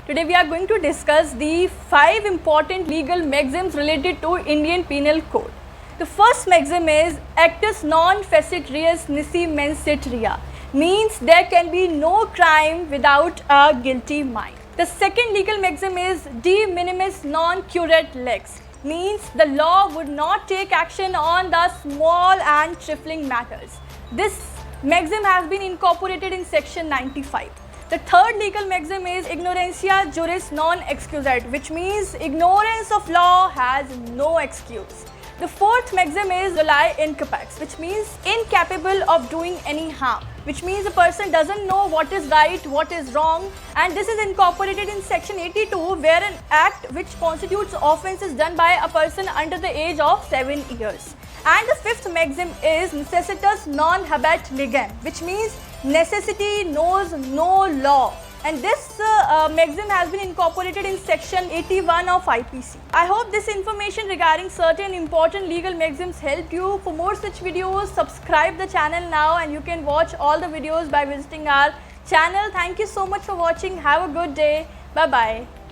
Today we are going to discuss the 5 important legal maxims related to Indian Penal Code. The first maxim is actus non facit reus nisi mens sit rea, means there can be no crime without a guilty mind. The second legal maxim is de minimis non curat lex, means the law would not take action on the small and trifling matters. This maxim has been incorporated in section 95. The third legal maxim is ignorantia juris non excusat, which means ignorance of law has no excuse. The fourth maxim is voli incapax, which means incapable of doing any harm, which means a person doesn't know what is right, what is wrong, and this is incorporated in section 82, where an act which constitutes offence is done by a person under the age of 7 years. And the fifth maxim is necessitas non habeat legem, which means necessity knows no law. And this maxim has been incorporated in section 81 of IPC. I hope this information regarding certain important legal maxims helped you. For more such videos, subscribe the channel now and you can watch all the videos by visiting our channel. Thank you so much for watching. Have a good day. Bye-bye.